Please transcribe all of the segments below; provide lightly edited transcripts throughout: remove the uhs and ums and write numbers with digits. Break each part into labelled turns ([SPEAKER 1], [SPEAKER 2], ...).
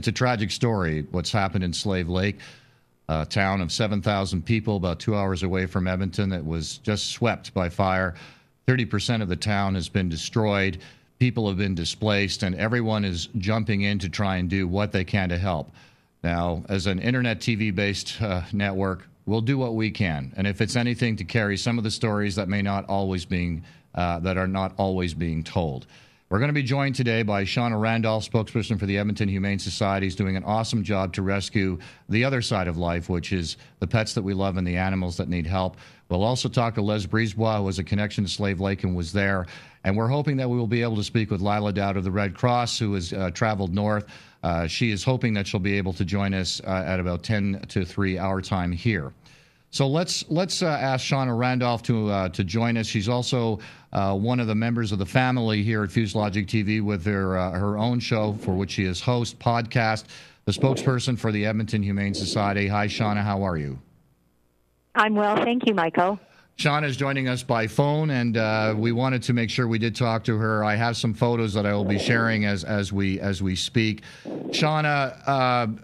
[SPEAKER 1] It's a tragic story, what's happened in Slave Lake, a town of 7,000 people about 2 hours away from Edmonton that was just swept by fire. 30% of the town has been destroyed. People have been displaced, and everyone is jumping in to try and do what they can to help. Now, as an internet TV-based network, we'll do what we can, and if it's anything to carry some of the stories that may not always being that are not always being told. We're going to be joined today by Shawna Randolph, spokesperson for the Edmonton Humane Society, is doing an awesome job to rescue the other side of life, which is the pets that we love and the animals that need help. We'll also talk to Les Brisboise, who has a connection to Slave Lake and was there. And we're hoping that we will be able to speak with Leila Daoud of the Red Cross, who has traveled north. She is hoping that she'll be able to join us at about 10 to 3 our time here. So let's ask Shawna Randolph to join us. She's also one of the members of the family here at Fuse Logic TV with her own show for which she is host, podcast, the spokesperson for the Edmonton Humane Society. Hi, Shawna. How are you?
[SPEAKER 2] I'm well. Thank you, Michael.
[SPEAKER 1] Shawna is joining us by phone, and we wanted to make sure we did talk to her. I have some photos that I will be sharing as we speak. Shawna,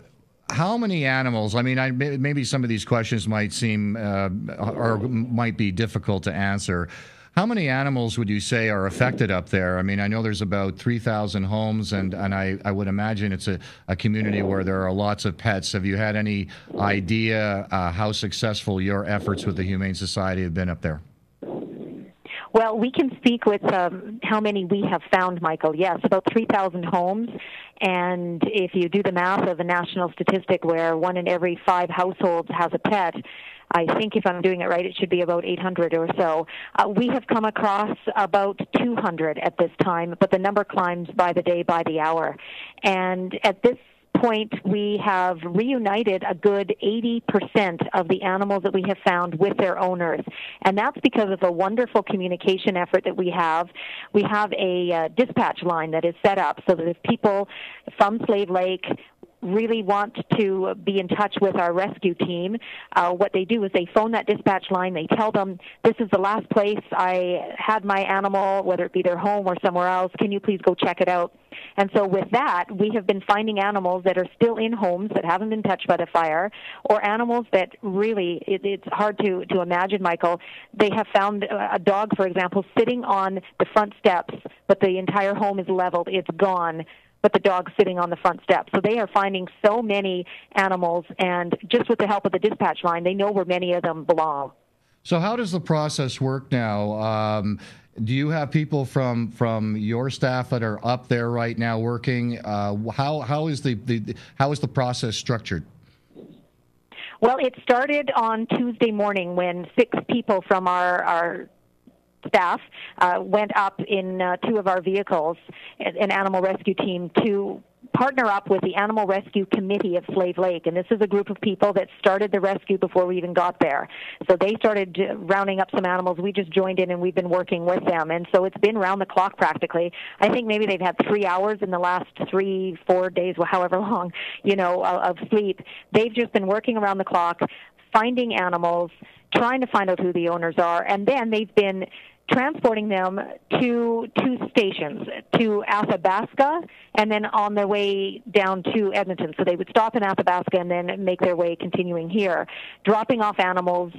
[SPEAKER 1] how many animals? I mean, maybe some of these questions might seem or might be difficult to answer. How many animals would you say are affected up there? I mean, I know there's about 3,000 homes, and I would imagine it's a community where there are lots of pets. Have you had any idea how successful your efforts with the Humane Society have been up there?
[SPEAKER 2] Well, we can speak with how many we have found, Michael. Yes, about 3,000 homes. And if you do the math of a national statistic where 1 in every 5 households has a pet, I think if I'm doing it right, it should be about 800 or so. We have come across about 200 at this time, but the number climbs by the day, by the hour. And at this point, we have reunited a good 80% of the animals that we have found with their owners. And that's because of a wonderful communication effort that we have. We have a dispatch line that is set up so that if people from Slave Lake really want to be in touch with our rescue team, what they do is they phone that dispatch line. They tell them, this is the last place I had my animal, whether it be their home or somewhere else. Can you please go check it out? And so with that, we have been finding animals that are still in homes that haven't been touched by the fire, or animals that really, it's hard to imagine, Michael. They have found a dog, for example, sitting on the front steps, but the entire home is leveled. It's gone, but the dog's sitting on the front steps. So they are finding so many animals, and just with the help of the dispatch line, they know where many of them belong.
[SPEAKER 1] So how does the process work now? Do you have people from your staff that are up there right now working? How is the process structured?
[SPEAKER 2] Well, it started on Tuesday morning when 6 people from our staff went up in 2 of our vehicles, an animal rescue team, to partner up with the Animal Rescue Committee of Slave Lake. And this is a group of people that started the rescue before we even got there. So they started rounding up some animals. We just joined in, and we've been working with them. And so it's been round the clock practically. I think maybe they've had 3 hours in the last 3-4 days, well, however long, of sleep. They've just been working around the clock, finding animals, trying to find out who the owners are, and then they've been transporting them to 2 stations, to Athabasca, and then on their way down to Edmonton. So they would stop in Athabasca and then make their way continuing here, dropping off animals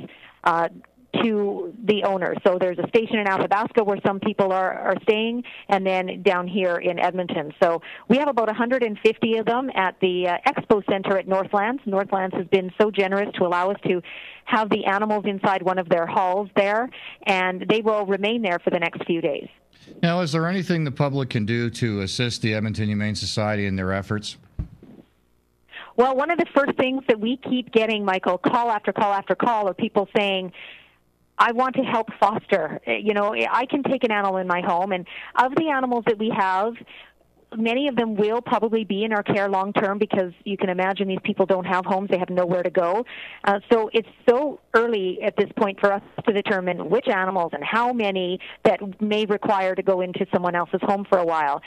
[SPEAKER 2] to the owners. So there's a station in Athabasca where some people are staying, and then down here in Edmonton. So we have about 150 of them at the Expo Center at Northlands. Northlands has been so generous to allow us to have the animals inside one of their halls there, and they will remain there for the next few days.
[SPEAKER 1] Now, is there anything the public can do to assist the Edmonton Humane Society in their efforts?
[SPEAKER 2] Well, one of the first things that we keep getting, Michael, call after call after call, are people saying, I want to help foster. I can take an animal in my home, and of the animals that we have, many of them will probably be in our care long term, because you can imagine these people don't have homes, they have nowhere to go. So it's so early at this point for us to determine which animals and how many that may require to go into someone else's home for a while.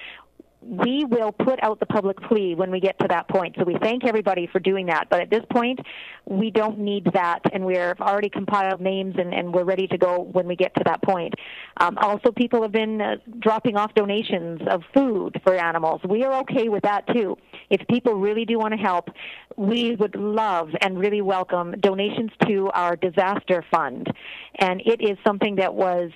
[SPEAKER 2] we will put out the public plea when we get to that point. So we thank everybody for doing that. But at this point, we don't need that, and we're already compiled names, and we're ready to go when we get to that point. Also, people have been dropping off donations of food for animals. We are okay with that, too. If people really do want to help, we would love and really welcome donations to our disaster fund. And it is something that was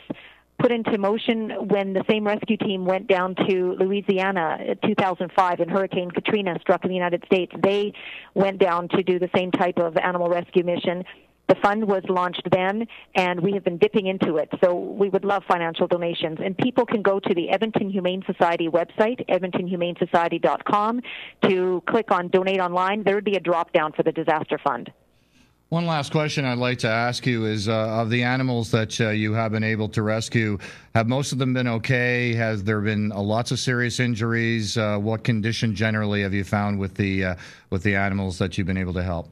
[SPEAKER 2] put into motion when the same rescue team went down to Louisiana in 2005 and Hurricane Katrina struck in the United States. They went down to do the same type of animal rescue mission. The fund was launched then, and we have been dipping into it. So we would love financial donations. And people can go to the Edmonton Humane Society website, edmontonhumanesociety.com, to click on Donate Online. There would be a drop-down for the disaster fund.
[SPEAKER 1] One last question I'd like to ask you is, of the animals that you have been able to rescue, have most of them been okay? Has there been lots of serious injuries? What condition generally have you found with the animals that you've been able to help?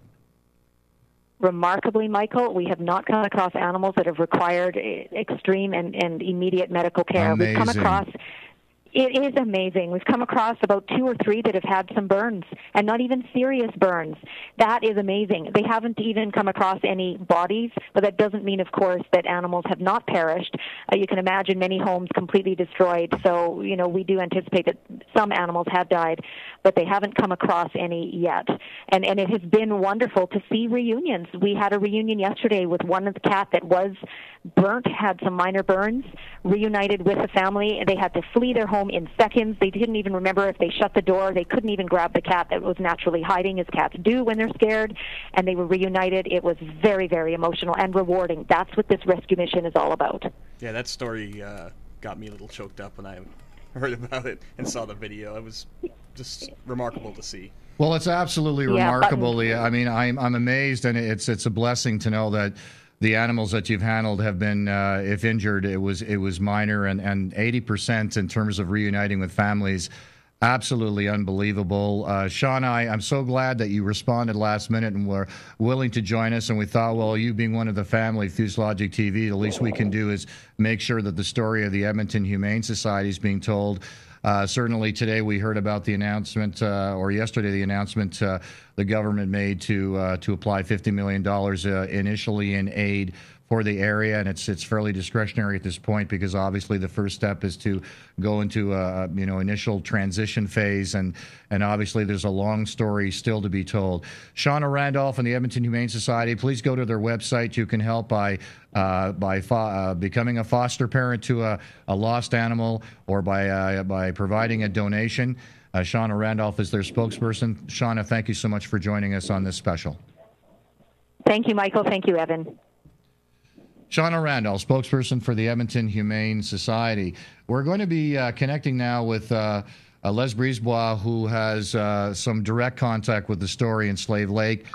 [SPEAKER 2] Remarkably, Michael, we have not come across animals that have required extreme and immediate medical care.
[SPEAKER 1] Amazing.
[SPEAKER 2] We've come across... It is amazing. We've come across about 2 or 3 that have had some burns, and not even serious burns. That is amazing. They haven't even come across any bodies, but that doesn't mean, of course, that animals have not perished. You can imagine many homes completely destroyed. So, we do anticipate that some animals have died, but they haven't come across any yet. And it has been wonderful to see reunions. We had a reunion yesterday with one of the cat that was burnt, had some minor burns, reunited with the family. They had to flee their home in seconds. They didn't even remember if they shut the door. They couldn't even grab the cat that was naturally hiding, as cats do when they're scared, and they were reunited. It was very, very emotional and rewarding. That's what this rescue mission is all about.
[SPEAKER 3] Yeah, that story got me a little choked up when I heard about it and saw the video. It was just remarkable to see.
[SPEAKER 1] Well, it's absolutely remarkable. I mean, I'm amazed, and it's a blessing to know that the animals that you've handled have been, if injured, it was minor, and 80% in terms of reuniting with families. Absolutely unbelievable. Shawna, I'm so glad that you responded last minute and were willing to join us. And we thought, well, you being one of the family, Fuselage TV, the least we can do is make sure that the story of the Edmonton Humane Society is being told. Certainly today we heard about the announcement, or yesterday the announcement the government made to apply $50 million initially in aid for the area, and it's fairly discretionary at this point because obviously the first step is to go into a initial transition phase, and obviously there's a long story still to be told. Shawna Randolph and the Edmonton Humane Society, please go to their website. You can help by becoming a foster parent to a lost animal, or by providing a donation. Shawna Randolph is their spokesperson. Shawna, thank you so much for joining us on this special.
[SPEAKER 2] Thank you, Michael. Thank you, Evan.
[SPEAKER 1] Shawna Randolph, spokesperson for the Edmonton Humane Society. We're going to be connecting now with Les Brisboise, who has some direct contact with the story in Slave Lake.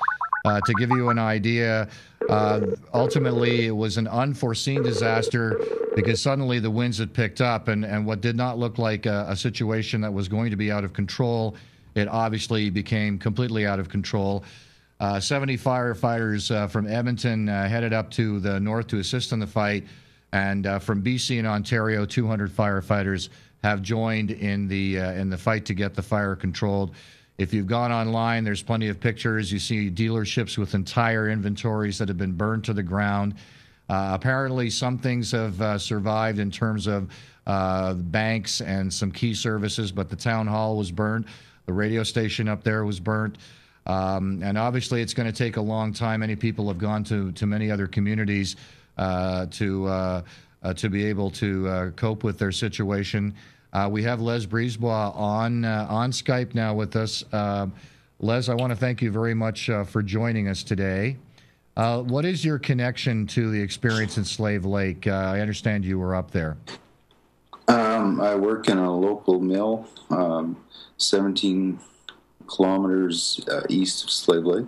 [SPEAKER 1] To give you an idea, ultimately it was an unforeseen disaster because suddenly the winds had picked up, and what did not look like a situation that was going to be out of control, it obviously became completely out of control. 70 firefighters from Edmonton headed up to the north to assist in the fight, and from BC and Ontario, 200 firefighters have joined in the fight to get the fire controlled. If you've gone online, there's plenty of pictures. You see dealerships with entire inventories that have been burned to the ground. Apparently, some things have survived in terms of banks and some key services, but the town hall was burned. The radio station up there was burnt. And obviously, it's going to take a long time. Many people have gone to many other communities to be able to cope with their situation. We have Les Brisboise on Skype now with us. Les, I want to thank you very much for joining us today. What is your connection to the experience in Slave Lake? I understand you were up there.
[SPEAKER 4] I work in a local mill, 17 kilometers east of Slave Lake.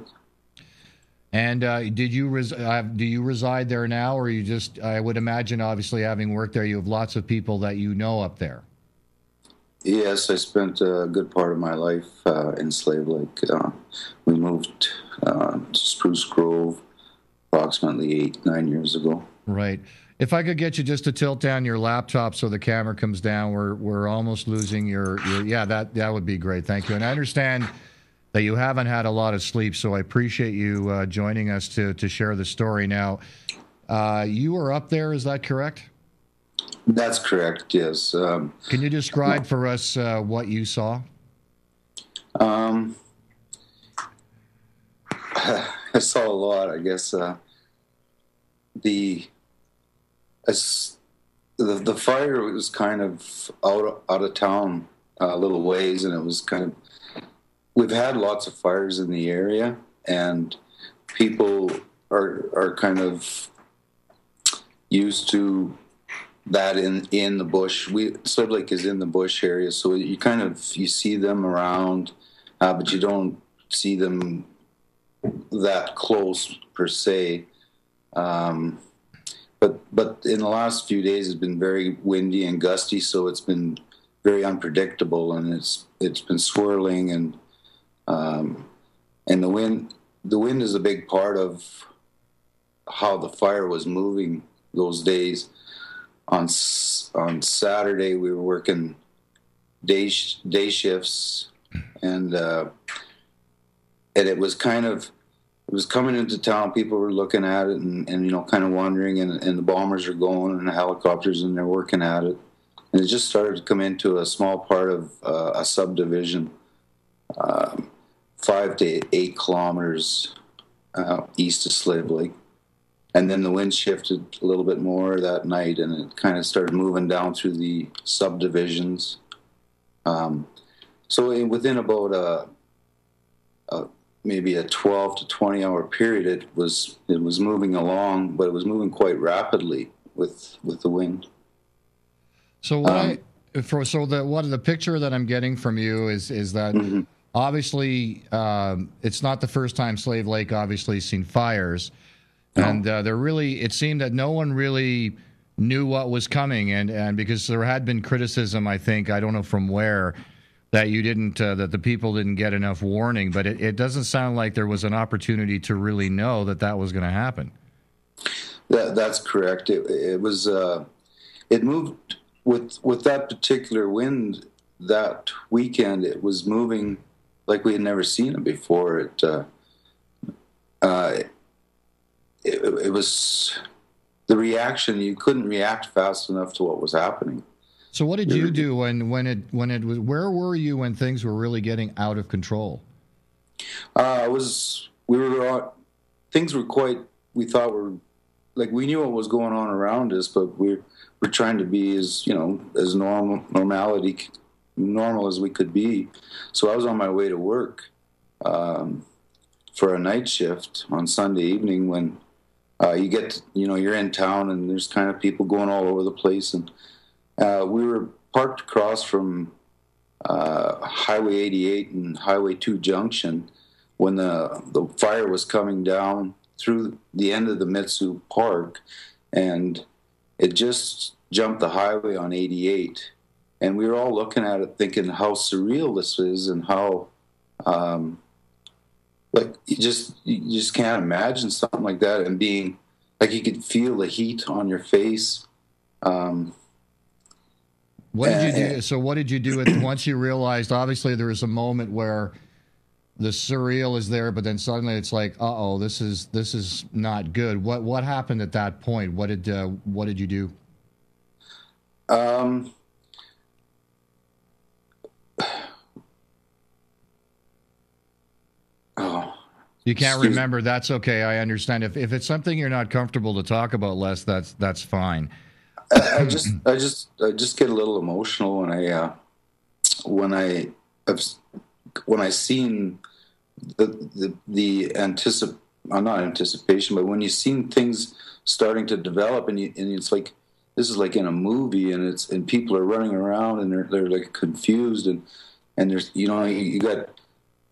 [SPEAKER 1] And do you reside there now, or you just? I would imagine, obviously, having worked there, you have lots of people that you know up there.
[SPEAKER 4] Yes, I spent a good part of my life in Slave Lake. We moved to Spruce Grove approximately 8-9 years ago.
[SPEAKER 1] Right. If I could get you just to tilt down your laptop so the camera comes down, we're almost losing your yeah, that would be great. Thank you. And I understand that you haven't had a lot of sleep, so I appreciate you joining us to share the story. Now, you were up there, is that correct?
[SPEAKER 4] That's correct, yes.
[SPEAKER 1] Can you describe for us what you saw?
[SPEAKER 4] I saw a lot, I guess. The fire was kind of out of town a little ways, and it was kind of, we've had lots of fires in the area, and people are kind of used to that in the bush. Slave Lake is in the bush area, so you see them around, but you don't see them that close per se. But in the last few days, it's been very windy and gusty, so it's been very unpredictable, and it's been swirling, and the wind is a big part of how the fire was moving those days. On Saturday, we were working day shifts, and it was coming into town. People were looking at it and kind of wondering, and the bombers are going and the helicopters, and they're working at it. And it just started to come into a small part of a subdivision, 5 to 8 kilometers east of Slave Lake. And then the wind shifted a little bit more that night, and it kind of started moving down through the subdivisions. So within about maybe a 12 to 20 hour period, it was moving along, but it was moving quite rapidly with the wind.
[SPEAKER 1] So the picture that I'm getting from you is that
[SPEAKER 4] mm-hmm.
[SPEAKER 1] obviously it's not the first time Slave Lake obviously seen fires,
[SPEAKER 4] no.
[SPEAKER 1] and it seemed that no one really knew what was coming, and because there had been criticism, I think, I don't know from where, that you didn't, that the people didn't get enough warning, but it doesn't sound like there was an opportunity to really know that was going to happen.
[SPEAKER 4] That's correct. It was it moved with that particular wind that weekend. It was moving like we had never seen it before. It was the reaction. You couldn't react fast enough to what was happening.
[SPEAKER 1] So what did you do when it was? Where were you when things were really getting out of control?
[SPEAKER 4] Things were quite. We thought we knew what was going on around us, but we're trying to be as normal as we could be. So I was on my way to work for a night shift on Sunday evening when you're in town and there's kind of people going all over the place, and we were parked across from Highway 88 and Highway 2 junction when the fire was coming down through the end of the Mitsu Park, and it just jumped the highway on 88. And we were all looking at it thinking how surreal this is, and how you just can't imagine something like that, and being like you could feel the heat on your face.
[SPEAKER 1] What did you do? So what did you do once you realized, obviously there was a moment where the surreal is there, but then suddenly it's like, uh-oh, this is not good. What happened at that point? What did you do? You can't remember. That's okay. I understand. If it's something you're not comfortable to talk about, Les, that's fine.
[SPEAKER 4] I just get a little emotional when I seen not anticipation, but when you seen things starting to develop, and it's like this is like in a movie, and people are running around and they're like confused, and there's you got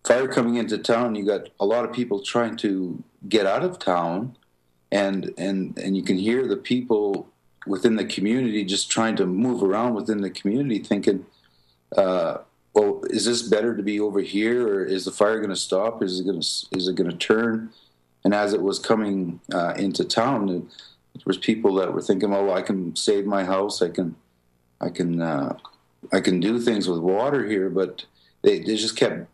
[SPEAKER 4] fire coming into town, you got a lot of people trying to get out of town, and you can hear the people within the community just trying to move around within the community, thinking, well, is this better to be over here, or is the fire going to stop? Is it going to turn? And as it was coming into town, was people that were thinking, "Oh, I can save my house. I can do things with water here," but they just kept.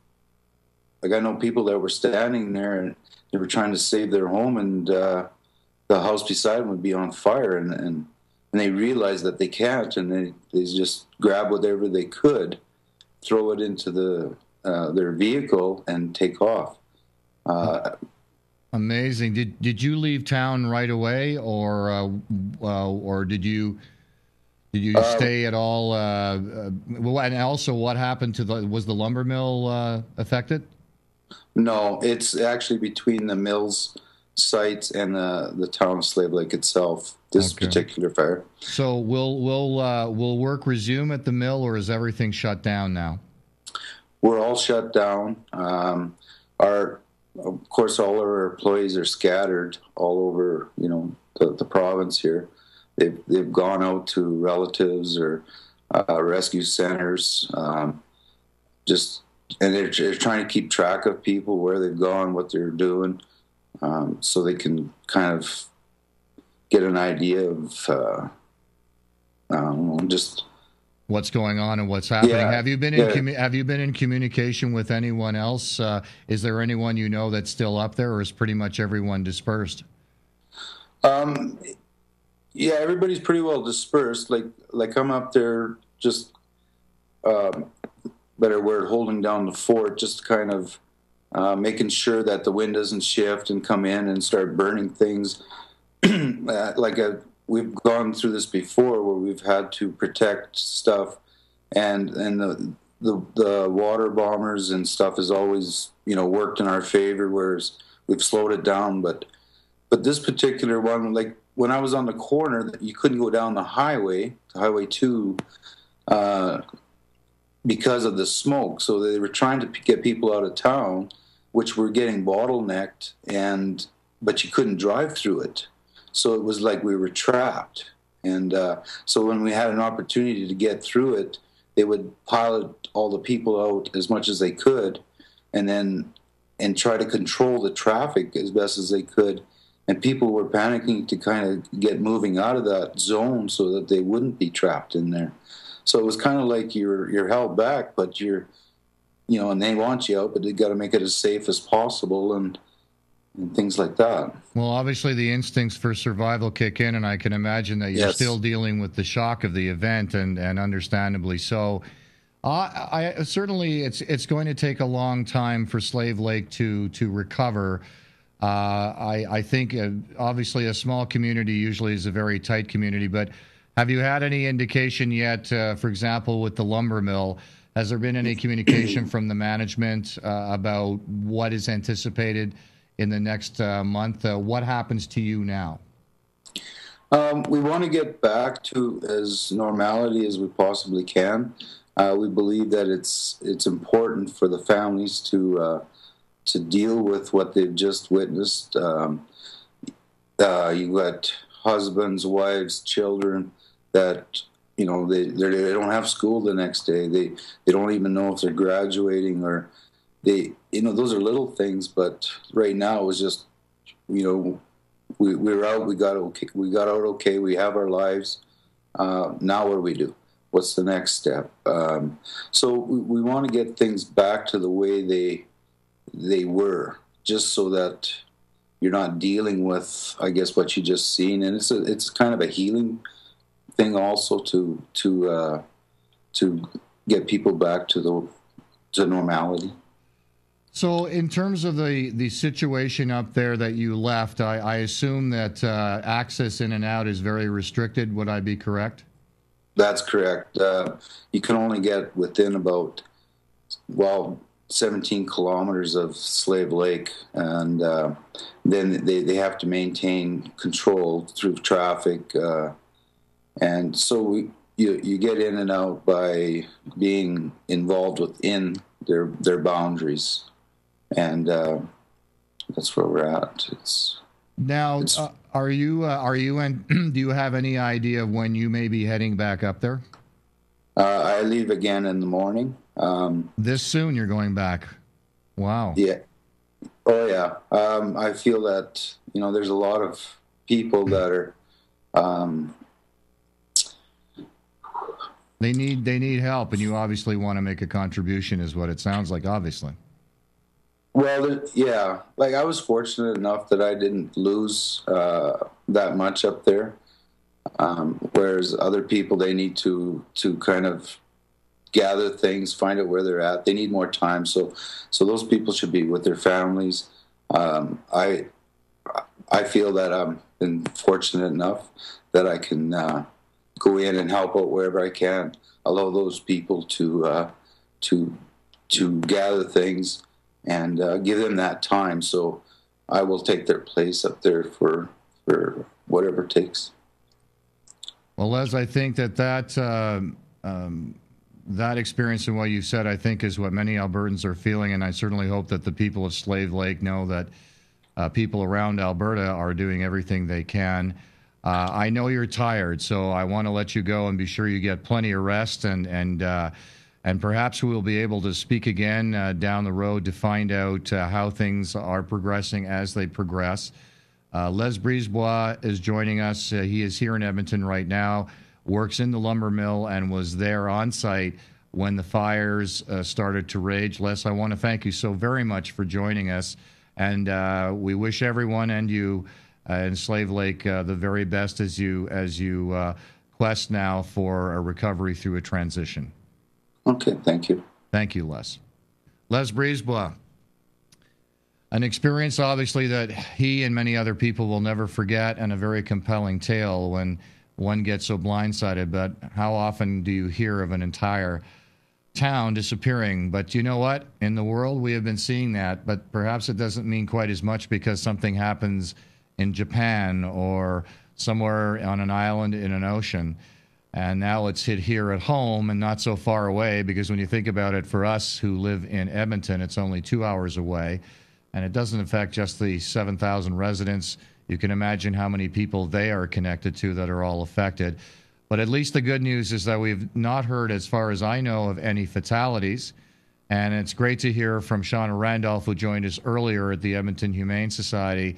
[SPEAKER 4] Like, I know people that were standing there and they were trying to save their home, and the house beside them would be on fire, and they realized that they can't, and they just grab whatever they could, throw it into their vehicle, and take off.
[SPEAKER 1] Amazing. Did you leave town right away, or did you stay at all? And also, what happened was the lumber mill affected?
[SPEAKER 4] No, it's actually between the mill's sites and the town of Slave Lake itself. This particular fire.
[SPEAKER 1] So will work resume at the mill, or is everything shut down now?
[SPEAKER 4] We're all shut down. Of course, all our employees are scattered all over, the province here. They've gone out to relatives or rescue centers, and they're trying to keep track of people, where they've gone, what they're doing, so they can kind of get an idea of just
[SPEAKER 1] what's going on and what's happening.
[SPEAKER 4] Yeah,
[SPEAKER 1] have you been in communication with anyone else? Is there anyone you know that's still up there, or is pretty much everyone dispersed?
[SPEAKER 4] Yeah, everybody's pretty well dispersed. Like I'm up there just better word, holding down the fort, just kind of making sure that the wind doesn't shift and come in and start burning things. We've gone through this before, where we've had to protect stuff, and the water bombers and stuff has always worked in our favor, whereas we've slowed it down. But this particular one, like when I was on the corner, you couldn't go down the Highway 2, because of the smoke. So they were trying to get people out of town, which were getting bottlenecked, but you couldn't drive through it. So it was like we were trapped. And so when we had an opportunity to get through it, they would pilot all the people out as much as they could, and try to control the traffic as best as they could. And people were panicking to kind of get moving out of that zone so that they wouldn't be trapped in there. So it was kind of like you're held back, but and they want you out, but they got to make it as safe as possible, and things like that.
[SPEAKER 1] Well, obviously the instincts for survival kick in, and I can imagine that you're still dealing with the shock of the event, and understandably so. I certainly, it's going to take a long time for Slave Lake to recover. I think obviously a small community usually is a very tight community, but have you had any indication yet, for example, with the lumber mill, has there been any communication from the management about what is anticipated in the next month? What happens to you now?
[SPEAKER 4] We want to get back to as normality as we possibly can. We believe that it's important for the families to deal with what they've just witnessed. You got husbands, wives, children that they don't have school the next day. They don't even know if they're graduating, or those are little things. But right now it was just we were out, we got out okay. We have our lives. Now what do we do? What's the next step? So we want to get things back to the way they were, just so that you're not dealing with, I guess, what you just seen. And it's kind of a healing thing also to get people back to normality.
[SPEAKER 1] So in terms of the situation up there that you left, I assume that access in and out is very restricted. Would I be correct?
[SPEAKER 4] That's correct. You can only get within about 17 kilometers of Slave Lake, and then they have to maintain control through traffic. And so you get in and out by being involved within their boundaries, and that's where we're at. Are you and
[SPEAKER 1] do you have any idea of when you may be heading back up there?
[SPEAKER 4] I leave again in the morning.
[SPEAKER 1] This soon you're going back? Wow.
[SPEAKER 4] Yeah. Oh yeah. I feel that there's a lot of people that are
[SPEAKER 1] They need help, and you obviously want to make a contribution, is what it sounds like, obviously.
[SPEAKER 4] Well, yeah. Like, I was fortunate enough that I didn't lose that much up there, whereas other people, they need to kind of gather things, find out where they're at. They need more time, so those people should be with their families. I feel that I've been fortunate enough that I can go in and help out wherever I can. Allow those people to gather things and give them that time. So I will take their place up there for whatever it takes.
[SPEAKER 1] Well, Les, I think that experience and what you said, I think, is what many Albertans are feeling, and I certainly hope that the people of Slave Lake know that people around Alberta are doing everything they can. I know you're tired, so I want to let you go and be sure you get plenty of rest, and perhaps we'll be able to speak again down the road to find out how things are progressing as they progress. Les Brisboise is joining us. He is here in Edmonton right now, works in the lumber mill, and was there on site when the fires started to rage. Les, I want to thank you so very much for joining us, and we wish everyone and you in Slave Lake the very best as you quest now for a recovery through a transition.
[SPEAKER 4] Okay, thank you.
[SPEAKER 1] Thank you, Les. Les Brisboise. An experience, obviously, that he and many other people will never forget, and a very compelling tale when one gets so blindsided. But how often do you hear of an entire town disappearing? But you know what? In the world, we have been seeing that, but perhaps it doesn't mean quite as much because something happens in Japan or somewhere on an island in an ocean. And now it's hit here at home and not so far away, because when you think about it, for us who live in Edmonton, it's only 2 hours away. And it doesn't affect just the 7,000 residents. You can imagine how many people they are connected to that are all affected. But at least the good news is that we've not heard, as far as I know, of any fatalities. And it's great to hear from Shawna Randolph, who joined us earlier at the Edmonton Humane Society,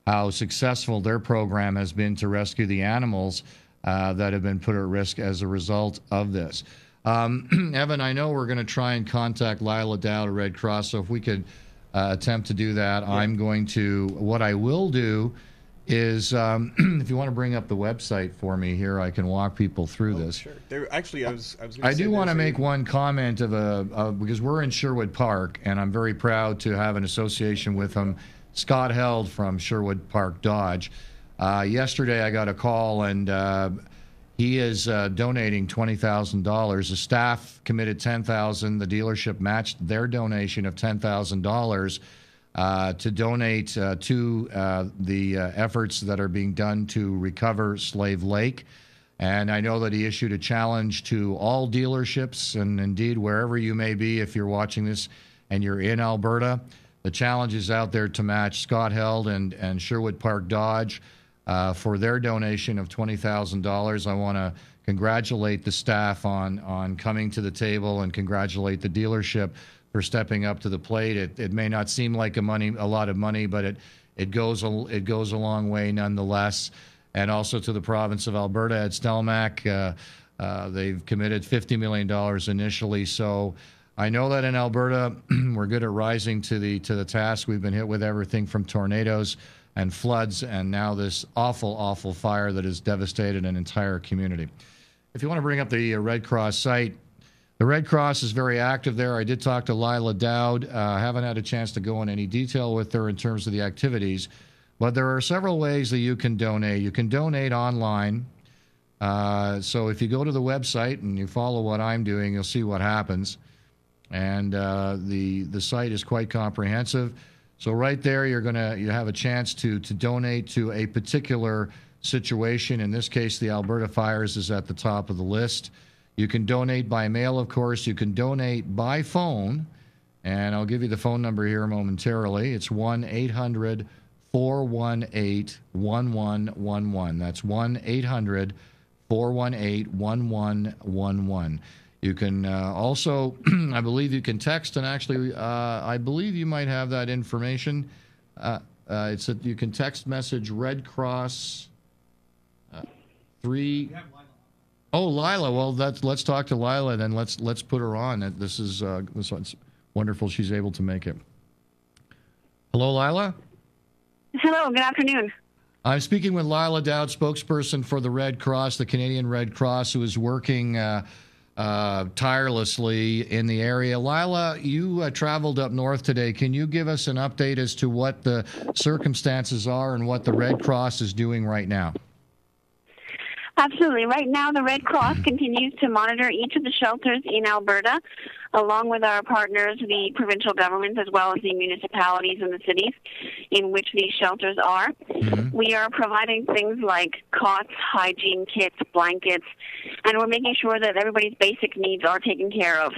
[SPEAKER 1] how successful their program has been to rescue the animals that have been put at risk as a result of this. Evan, I know we're going to try and contact Leila Daoud at Red Cross, so if we could attempt to do that, yeah. I'm going to. What I will do is, if you want to bring up the website for me here, I can walk people through this.
[SPEAKER 3] Sure. Actually,
[SPEAKER 1] I do want to make one comment because we're in Sherwood Park, and I'm very proud to have an association with them. Scott Held from Sherwood Park Dodge. Yesterday I got a call, and he is donating $20,000. The staff committed $10,000. The dealership matched their donation of $10,000 to donate to the efforts that are being done to recover Slave Lake. And I know that he issued a challenge to all dealerships, and indeed wherever you may be, if you're watching this and you're in Alberta, the challenge is out there to match Scott Held and Sherwood Park Dodge for their donation of $20,000. I want to congratulate the staff on coming to the table, and congratulate the dealership for stepping up to the plate. It may not seem like a lot of money, but it goes a long way nonetheless. And also to the province of Alberta at Stelmach, they've committed $50 million initially. So I know that in Alberta, we're good at rising to the task. We've been hit with everything from tornadoes and floods, and now this awful, awful fire that has devastated an entire community. If you want to bring up the Red Cross site, the Red Cross is very active there. I did talk to Leila Daoud. I haven't had a chance to go in any detail with her in terms of the activities, but there are several ways that you can donate. You can donate online. So if you go to the website and you follow what I'm doing, you'll see what happens. And the site is quite comprehensive. So right there, you have a chance to donate to a particular situation. In this case, the Alberta fires is at the top of the list. You can donate by mail, of course. You can donate by phone, and I'll give you the phone number here momentarily. It's 1-800-418-1111. That's 1-800-418-1111. You can also, I believe you can text, and actually, I believe you might have that information. You can text message Red Cross. 3. Oh, Leila. Well, let's talk to Leila, then let's put her on. This is wonderful she's able to make it. Hello, Leila?
[SPEAKER 5] Hello, good afternoon.
[SPEAKER 1] I'm speaking with Leila Daoud, spokesperson for the Red Cross, the Canadian Red Cross, who is working tirelessly in the area. Leila, you traveled up north today. Can you give us an update as to what the circumstances are and what the Red Cross is doing right now?
[SPEAKER 5] Absolutely. Right now, the Red Cross continues to monitor each of the shelters in Alberta, along with our partners, the provincial governments, as well as the municipalities and the cities in which these shelters are. Mm-hmm. We are providing things like cots, hygiene kits, blankets, and we're making sure that everybody's basic needs are taken care of.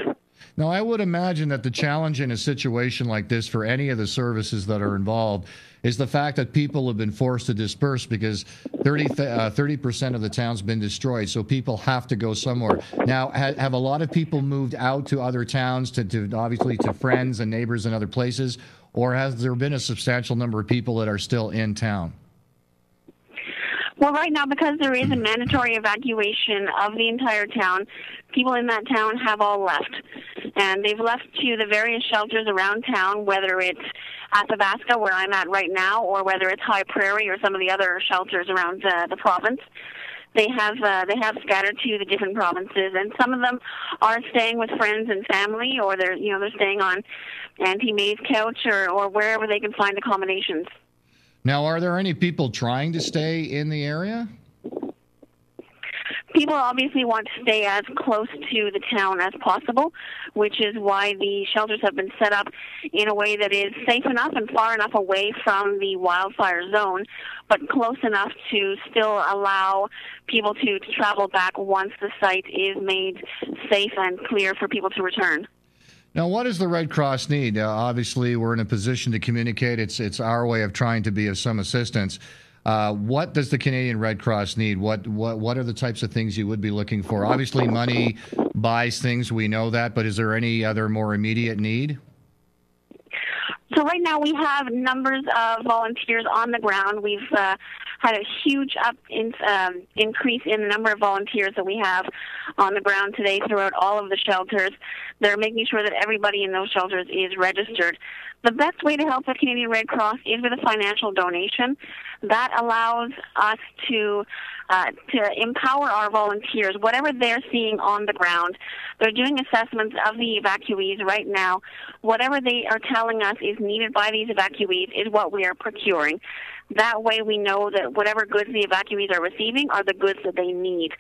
[SPEAKER 1] Now, I would imagine that the challenge in a situation like this for any of the services that are involved is the fact that people have been forced to disperse because 30% of the town's been destroyed, so people have to go somewhere. Now, have a lot of people moved out to other towns, to obviously to friends and neighbors and other places, or has there been a substantial number of people that are still in town?
[SPEAKER 5] Well, right now, because there is a mandatory evacuation of the entire town, people in that town have all left. And they've left to the various shelters around town, whether it's Athabasca, where I'm at right now, or whether it's High Prairie or some of the other shelters around the province. They have scattered to the different provinces, and some of them are staying with friends and family, or they're staying on Auntie May's couch or wherever they can find accommodations.
[SPEAKER 1] Now, are there any people trying to stay in the area?
[SPEAKER 5] People obviously want to stay as close to the town as possible, which is why the shelters have been set up in a way that is safe enough and far enough away from the wildfire zone, but close enough to still allow people to travel back once the site is made safe and clear for people to return.
[SPEAKER 1] Now, what does the Red Cross need? Obviously, we're in a position to communicate. It's our way of trying to be of some assistance. What does the Canadian Red Cross need? What are the types of things you would be looking for? Obviously, money buys things. We know that. But is there any other more immediate need?
[SPEAKER 5] So right now we have numbers of volunteers on the ground. We've had a huge increase in the number of volunteers that we have on the ground today throughout all of the shelters. They're making sure that everybody in those shelters is registered. The best way to help the Canadian Red Cross is with a financial donation. That allows us to empower our volunteers, whatever they're seeing on the ground. They're doing assessments of the evacuees right now. Whatever they are telling us is needed by these evacuees is what we are procuring. That way we know that whatever goods the evacuees are receiving are the goods that they need.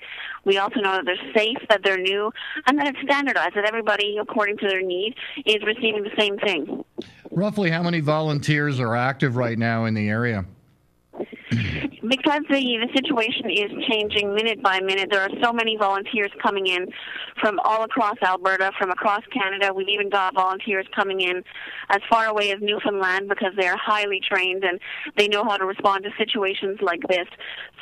[SPEAKER 5] We also know that they're safe, that they're new, and that it's standardized, that everybody, according to their need, is receiving the same thing.
[SPEAKER 1] Roughly how many volunteers are active right now in the area?
[SPEAKER 5] Because the situation is changing minute by minute, there are so many volunteers coming in from all across Alberta, from across Canada. We've even got volunteers coming in as far away as Newfoundland because they're highly trained and they know how to respond to situations like this.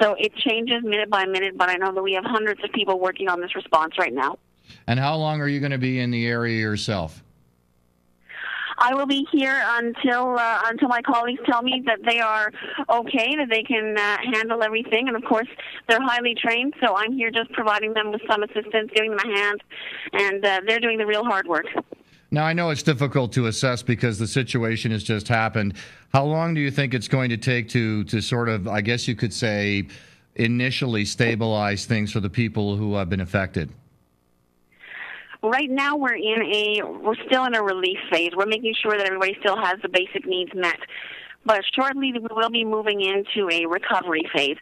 [SPEAKER 5] So it changes minute by minute, but I know that we have hundreds of people working on this response right now.
[SPEAKER 1] And how long are you going to be in the area yourself?
[SPEAKER 5] I will be here until my colleagues tell me that they are okay, that they can handle everything. And, of course, they're highly trained, so I'm here just providing them with some assistance, giving them a hand, and they're doing the real hard work.
[SPEAKER 1] Now, I know it's difficult to assess because the situation has just happened. How long do you think it's going to take to sort of, I guess you could say, initially stabilize things for the people who have been affected?
[SPEAKER 5] Right now, we're still in a relief phase. We're making sure that everybody still has the basic needs met. But shortly, we will be moving into a recovery phase,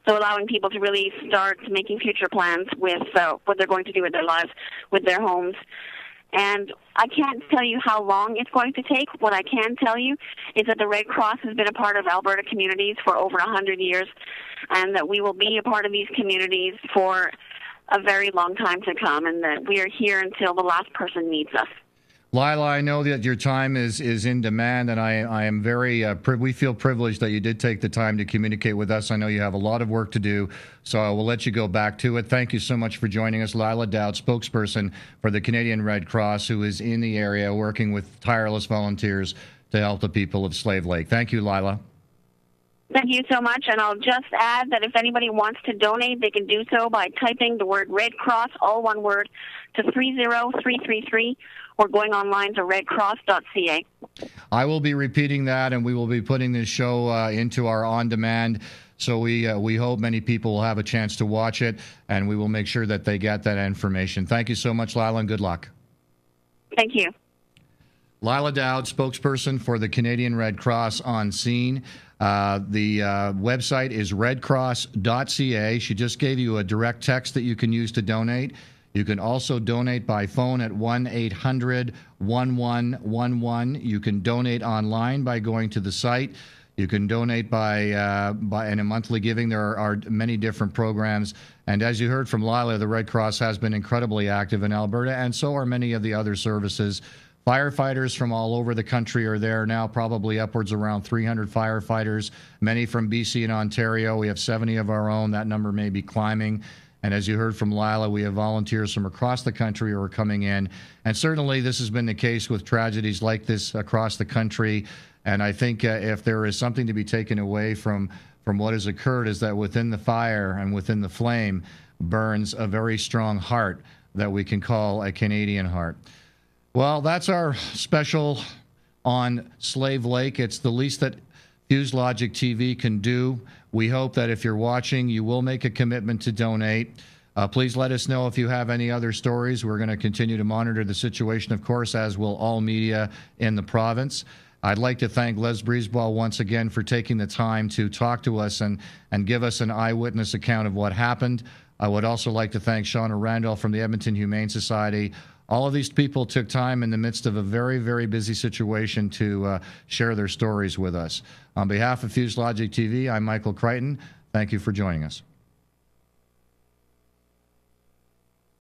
[SPEAKER 5] so allowing people to really start making future plans with what they're going to do with their lives, with their homes. And I can't tell you how long it's going to take. What I can tell you is that the Red Cross has been a part of Alberta communities for over 100 years, and that we will be a part of these communities for a very long time to come, and that we are here until the last person needs us.
[SPEAKER 1] Leila, I know that your time is in demand, and I am very we feel privileged that you did take the time to communicate with us. I know you have a lot of work to do, so I will let you go back to it. Thank you so much for joining us. Leila Daoud, spokesperson for the Canadian Red Cross, who is in the area working with tireless volunteers to help the people of Slave Lake. Thank you, Leila.
[SPEAKER 5] Thank you so much, and I'll just add that if anybody wants to donate, they can do so by typing the word Red Cross, all one word, to 30333 or going online to redcross.ca.
[SPEAKER 1] I will be repeating that, and we will be putting this show into our on-demand. So we hope many people will have a chance to watch it, and we will make sure that they get that information. Thank you so much, Leila, and good luck.
[SPEAKER 5] Thank you.
[SPEAKER 1] Leila Daoud, spokesperson for the Canadian Red Cross on scene. The website is redcross.ca. She just gave you a direct text that you can use to donate. You can also donate by phone at 1-800-1111. You can donate online by going to the site. You can donate by in a monthly giving. There are many different programs. And as you heard from Leila, the Red Cross has been incredibly active in Alberta, and so are many of the other services. Firefighters from all over the country are there now, probably upwards around 300 firefighters, many from BC and Ontario. We have 70 of our own. That number may be climbing. And as you heard from Leila, we have volunteers from across the country who are coming in. And certainly this has been the case with tragedies like this across the country. And I think if there is something to be taken away from what has occurred, is that within the fire and within the flame burns a very strong heart that we can call a Canadian heart. Well, that's our special on Slave Lake. It's the least that Fuse Logic TV can do. We hope that if you're watching, you will make a commitment to donate. Please let us know if you have any other stories. We're going to continue to monitor the situation, of course, as will all media in the province. I'd like to thank Les Brisboise once again for taking the time to talk to us and give us an eyewitness account of what happened. I would also like to thank Shawna Randolph from the Edmonton Humane Society. All of these people took time in the midst of a very, very busy situation to share their stories with us. On behalf of Fuse Logic TV, I'm Michael Kryton. Thank you for joining us.